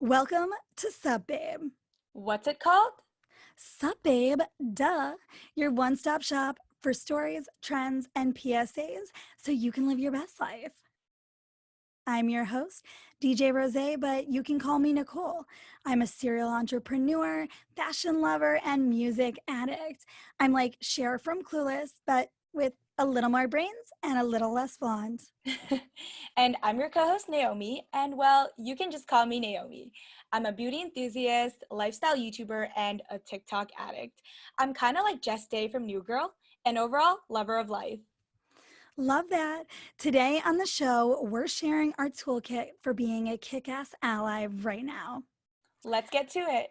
Welcome to Sup Babe. What's it called? Sup Babe, duh. Your one-stop shop for stories, trends, and PSAs so you can live your best life. I'm your host, DJ Rose, but you can call me Nicole. I'm a serial entrepreneur, fashion lover, and music addict. I'm like Cher from Clueless, but with a little more brains and a little less blonde. And I'm your co-host Naomi, and well, you can just call me Naomi. I'm a beauty enthusiast, lifestyle YouTuber, and a TikTok addict. I'm kind of like Jess Day from New Girl, and overall, lover of life. Love that. Today on the show, we're sharing our toolkit for being a kick-ass ally right now. Let's get to it.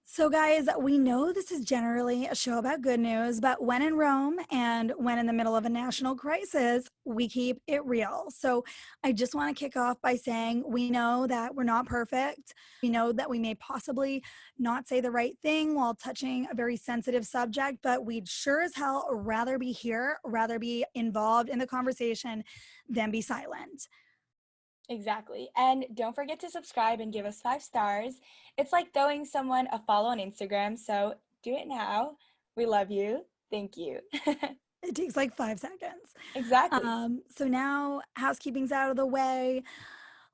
So, guys, we know this is generally a show about good news, but when in Rome and when in the middle of a national crisis, we keep it real. So, I just want to kick off by saying we know that we're not perfect. We know that we may possibly not say the right thing while touching a very sensitive subject, but we'd sure as hell rather be here, rather be involved in the conversation than be silent. Exactly. And don't forget to subscribe and give us 5 stars. It's like throwing someone a follow on Instagram, so do it now. We love you. Thank you. It takes like 5 seconds. Exactly. So now housekeeping's out of the way.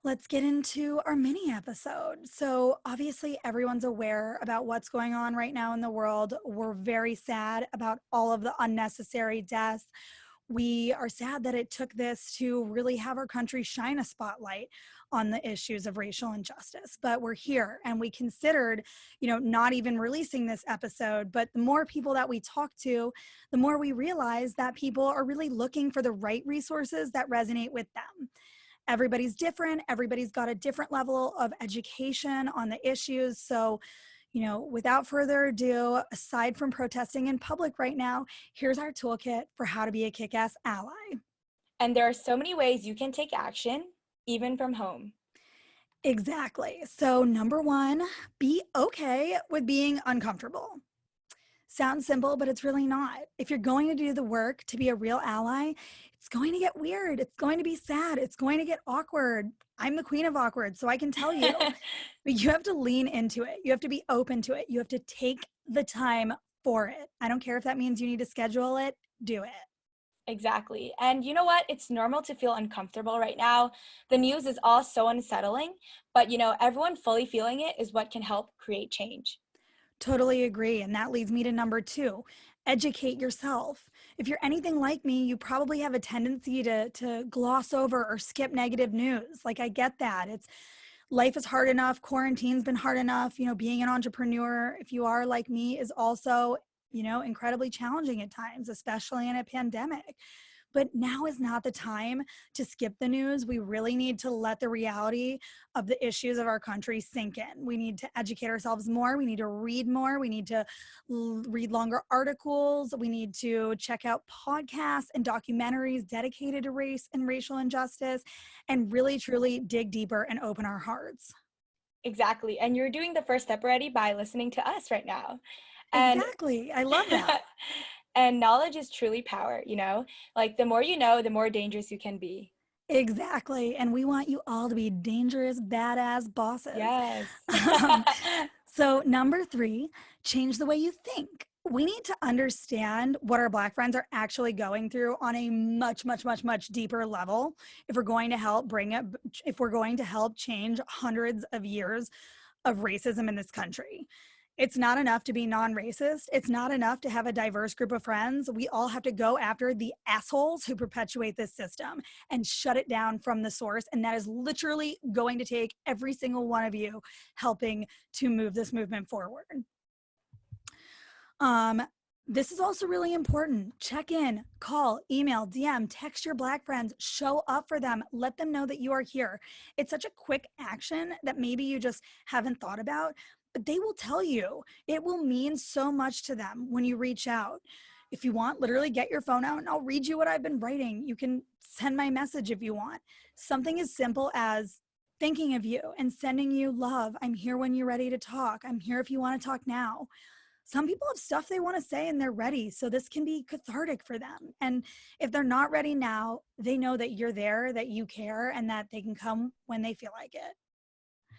Let's get into our mini episode. So, obviously, everyone's aware about what's going on right now in the world. We're very sad about all of the unnecessary deaths. We are sad that it took this to really have our country shine a spotlight on the issues of racial injustice. But we're here and we considered, not even releasing this episode. But the more people that we talk to, the more we realize that people are really looking for the right resources that resonate with them. Everybody's different. Everybody's got a different level of education on the issues. So, without further ado, aside from protesting in public right now, here's our toolkit for how to be a kick-ass ally. And there are so many ways you can take action, even from home. Exactly. So, number one, be okay with being uncomfortable. Sounds simple, but it's really not. If you're going to do the work to be a real ally, it's going to get weird. It's going to be sad. It's going to get awkward. I'm the queen of awkward, so I can tell you. But you have to lean into it. You have to be open to it. You have to take the time for it. I don't care if that means you need to schedule it, do it. Exactly. And you know what? It's normal to feel uncomfortable right now. The news is all so unsettling, but everyone fully feeling it is what can help create change. Totally agree. And that leads me to number two, educate yourself. If you're anything like me, you probably have a tendency to gloss over or skip negative news. Like, I get that. Life is hard enough. Quarantine's been hard enough. Being an entrepreneur, if you are like me, is also, incredibly challenging at times, especially in a pandemic. But now is not the time to skip the news. We really need to let the reality of the issues of our country sink in. We need to educate ourselves more. We need to read more. We need to read longer articles. We need to check out podcasts and documentaries dedicated to race and racial injustice, and really, truly dig deeper and open our hearts. Exactly. And you're doing the first step already by listening to us right now. And Exactly. I love that. and knowledge is truly power, Like the more you know, the more dangerous you can be. Exactly. And we want you all to be dangerous, badass bosses. Yes. Um, so, number three, change the way you think. We need to understand what our Black friends are actually going through on a much, much, much, much deeper level if we're going to help if we're going to help change hundreds of years of racism in this country. It's not enough to be non-racist. It's not enough to have a diverse group of friends. We all have to go after the assholes who perpetuate this system and shut it down from the source. And that is literally going to take every single one of you helping to move this movement forward. This is also really important. Check in, call, email, DM, text your Black friends, show up for them, let them know that you are here. It's such a quick action that maybe you just haven't thought about, but they will tell you. It will mean so much to them when you reach out. If you want, literally get your phone out and I'll read you what I've been writing. You can send my message if you want. Something as simple as thinking of you and sending you love. I'm here when you're ready to talk. I'm here if you want to talk now. Some people have stuff they want to say and they're ready. So this can be cathartic for them. And if they're not ready now, they know that you're there, that you care, and that they can come when they feel like it.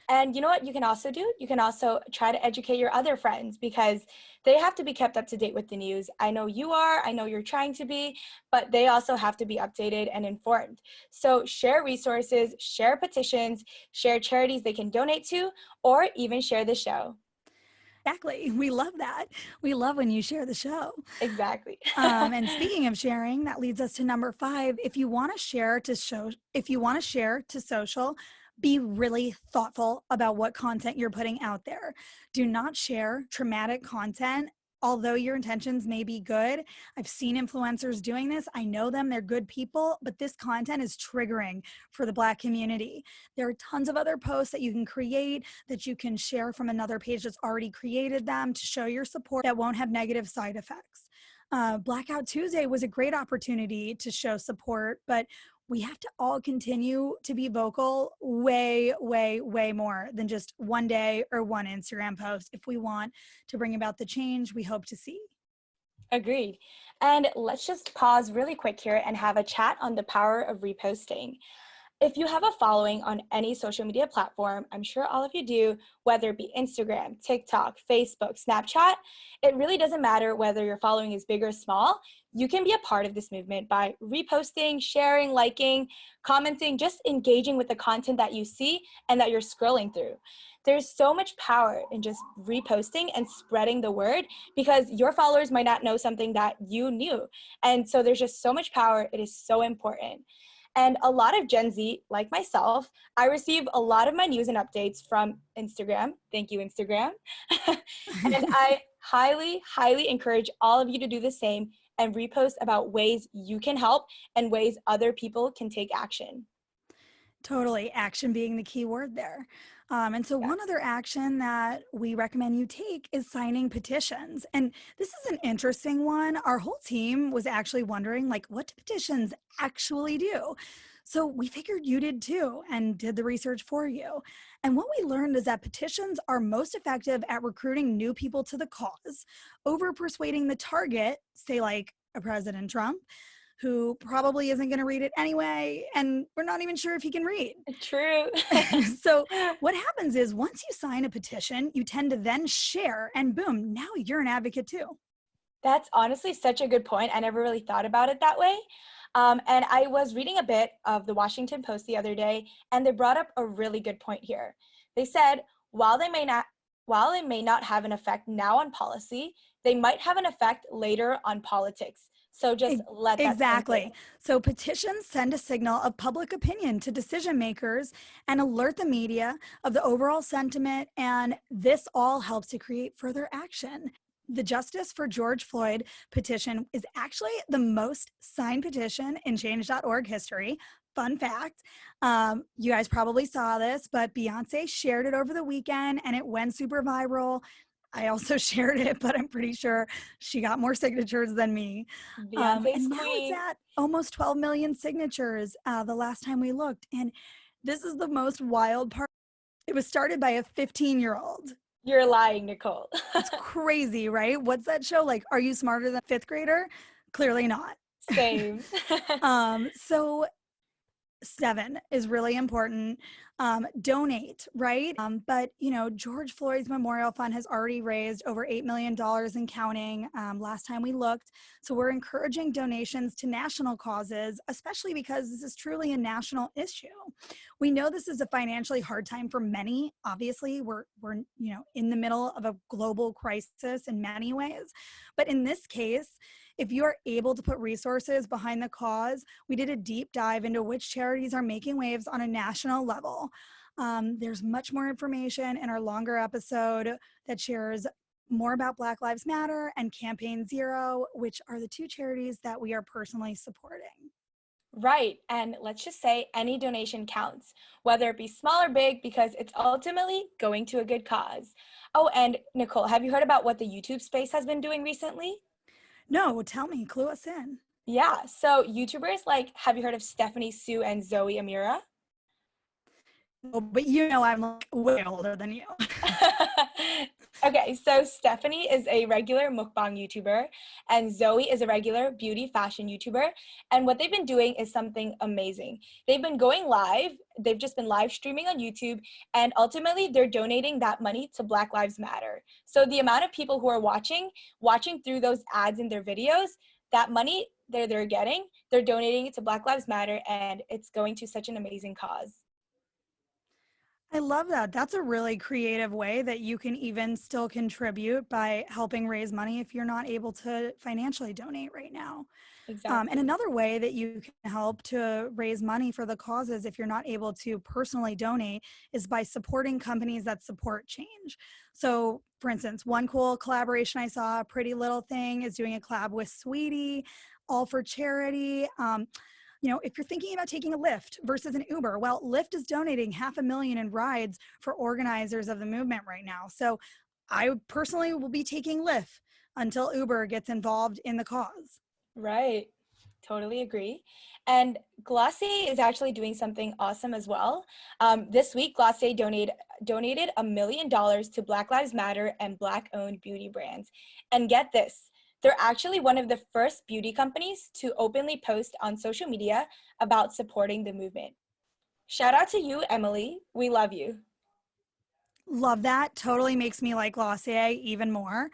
And you know what you can also do? You can also try to educate your other friends because they have to be kept up to date with the news. I know you are, I know you're trying to be, but they also have to be updated and informed. So share resources, share petitions, share charities they can donate to, or even share the show. Exactly. We love that. We love when you share the show. Exactly. And speaking of sharing, that leads us to number 5. If you want to share to show, if you want to share to social, be really thoughtful about what content you're putting out there. Do not share traumatic content. Although your intentions may be good, I've seen influencers doing this. I know them, they're good people, but this content is triggering for the Black community. There are tons of other posts that you can create that you can share from another page that's already created them to show your support that won't have negative side effects. Blackout Tuesday was a great opportunity to show support, but we have to all continue to be vocal way, way, way more than just one day or one Instagram post if we want to bring about the change we hope to see. Agreed. And let's just pause really quick here and have a chat on the power of reposting. If you have a following on any social media platform, I'm sure all of you do, whether it be Instagram, TikTok, Facebook, Snapchat, it really doesn't matter whether your following is big or small. You can be a part of this movement by reposting, sharing, liking, commenting, just engaging with the content that you see and that you're scrolling through. There's so much power in just reposting and spreading the word because your followers might not know something that you knew. And so there's just so much power. It is so important. And a lot of Gen Z, like myself, I receive a lot of my news and updates from Instagram. Thank you, Instagram. And I highly, highly encourage all of you to do the same and repost about ways you can help and ways other people can take action. Totally. Action being the key word there. And so, one other action that we recommend you take is signing petitions. And this is an interesting one. Our whole team was actually wondering, like, what do petitions actually do? So, we figured you did too and did the research for you. And what we learned is that petitions are most effective at recruiting new people to the cause over persuading the target, say, like a President Trump, who probably isn't going to read it anyway. And we're not even sure if he can read. True. So, what happens is once you sign a petition, you tend to then share, and boom, now you're an advocate too. That's honestly such a good point. I never really thought about it that way. And I was reading a bit of the Washington Post the other day, and they brought up a really good point here. They said, while they may not while they may not have an effect now on policy, they might have an effect later on politics. So just let that sink in. Exactly. So petitions send a signal of public opinion to decision makers and alert the media of the overall sentiment. And this all helps to create further action. The Justice for George Floyd petition is actually the most signed petition in change.org history. Fun fact. You guys probably saw this, but Beyonce shared it over the weekend and it went super viral. I also shared it, but I'm pretty sure she got more signatures than me. Beyonce's And now it's queen. at almost 12 million signatures the last time we looked. And this is the most wild part. It was started by a 15-year-old. You're lying, Nicole. It's crazy, right? What's that show? Like, Are You Smarter Than a Fifth Grader? Clearly not. Same. So 7 is really important. Donate, right? But George Floyd's Memorial Fund has already raised over $8 million and counting last time we looked. So we're encouraging donations to national causes, especially because this is truly a national issue. We know this is a financially hard time for many. Obviously, we're in the middle of a global crisis in many ways. But in this case, if you are able to put resources behind the cause, we did a deep dive into which charities are making waves on a national level. There's much more information in our longer episode that shares more about Black Lives Matter and Campaign Zero, which are the 2 charities that we are personally supporting. Right. And let's just say any donation counts, whether it be small or big, because it's ultimately going to a good cause. Oh, and Nicole, have you heard about what the YouTube space has been doing recently? No, tell me, clue us in. Yeah. So YouTubers like, have you heard of Stephanie Sue and Zoe Amira? Oh, but I'm like way older than you. Okay, so Stephanie is a regular mukbang YouTuber, and Zoe is a regular beauty fashion YouTuber. And what they've been doing is something amazing. They've been going live, they've just been live streaming on YouTube, and ultimately they're donating that money to Black Lives Matter. So the amount of people who are watching through those ads in their videos, that money they're getting, they're donating it to Black Lives Matter, and it's going to such an amazing cause. I love that. That's a really creative way that you can even still contribute by helping raise money if you're not able to financially donate right now. And Exactly. another way that you can help to raise money for the causes if you're not able to personally donate is by supporting companies that support change. So, for instance, one cool collaboration I saw, Pretty Little Thing, is doing a collab with Sweetie, all for charity. If you're thinking about taking a Lyft versus an Uber, well, Lyft is donating 500,000 in rides for organizers of the movement right now. So I personally will be taking Lyft until Uber gets involved in the cause. Right. Totally agree. And Glossier is actually doing something awesome as well. This week, Glossier donated $1 million to Black Lives Matter and Black-owned beauty brands. And get this, they're actually one of the first beauty companies to openly post on social media about supporting the movement. Shout out to you, Emily. We love you. Love that. Totally makes me like Glossier even more.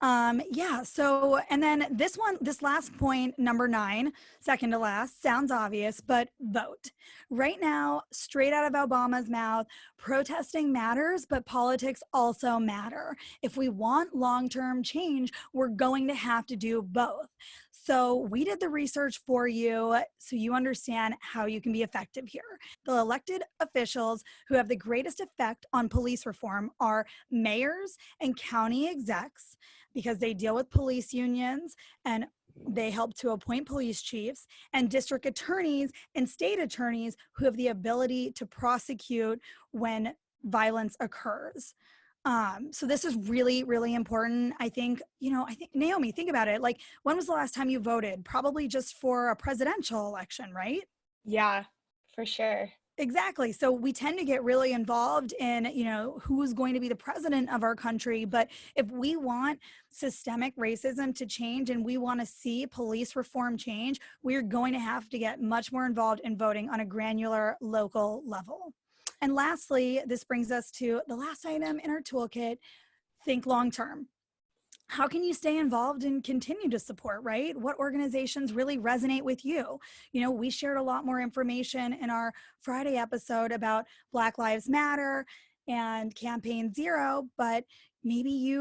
Yeah. So, and then this last point, number 9, second to last, sounds obvious, but vote. Right now, straight out of Obama's mouth, protesting matters, but politics also matter. If we want long term change, we're going to have to do both. So, we did the research for you so you understand how you can be effective here. The elected officials who have the greatest effect on police reform are mayors and county execs because they deal with police unions and they help to appoint police chiefs and district attorneys and state attorneys who have the ability to prosecute when violence occurs. So this is really, really important. I think Naomi, think about it. Like, when was the last time you voted? Probably just for a presidential election, right? Yeah, for sure. Exactly. So we tend to get really involved in, who's going to be the president of our country. But if we want systemic racism to change and we want to see police reform change, we're going to have to get much more involved in voting on a granular local level. And lastly, this brings us to the last item in our toolkit: think long term. How can you stay involved and continue to support, right? What organizations really resonate with you? We shared a lot more information in our Friday episode about Black Lives Matter and Campaign Zero, but maybe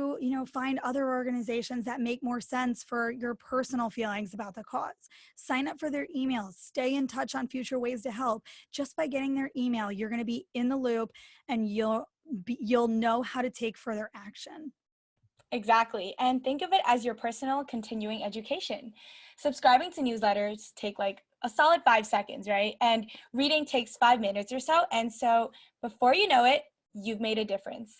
find other organizations that make more sense for your personal feelings about the cause. Sign up for their emails, stay in touch on future ways to help. Just by getting their email, you're going to be in the loop and you'll know how to take further action. Exactly. And think of it as your personal continuing education. Subscribing to newsletters take like a solid 5 seconds, right? And reading takes 5 minutes or so. And so before you know it, you've made a difference.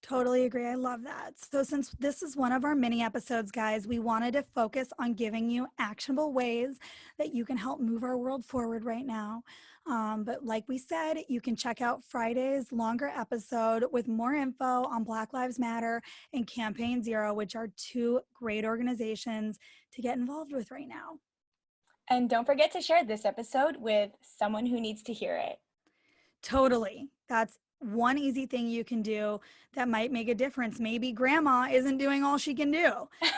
Totally agree. I love that. So, since this is one of our mini episodes, guys, we wanted to focus on giving you actionable ways that you can help move our world forward right now. But, like we said, you can check out Friday's longer episode with more info on Black Lives Matter and Campaign Zero, which are 2 great organizations to get involved with right now. And don't forget to share this episode with someone who needs to hear it. Totally. That's one easy thing you can do that might make a difference. Maybe grandma isn't doing all she can do.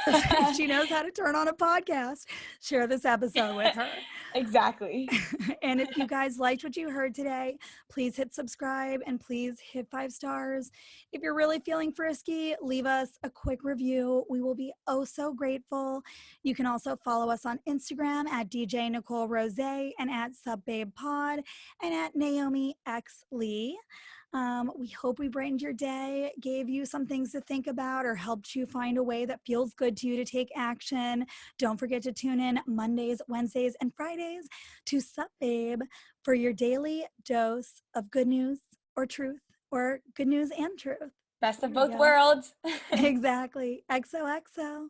So if she knows how to turn on a podcast, share this episode with her. Exactly. And if you guys liked what you heard today, please hit subscribe and please hit 5 stars. If you're really feeling frisky, leave us a quick review. We will be oh so grateful. You can also follow us on Instagram at DJ Nicole Rose and at SubBabePod and at Naomi X Lee. We hope we brightened your day, gave you some things to think about, or helped you find a way that feels good to you to take action. Don't forget to tune in Mondays, Wednesdays, and Fridays to Sup Babe for your daily dose of good news or truth, or good news and truth. Best There of we both go. worlds. Exactly. XOXO.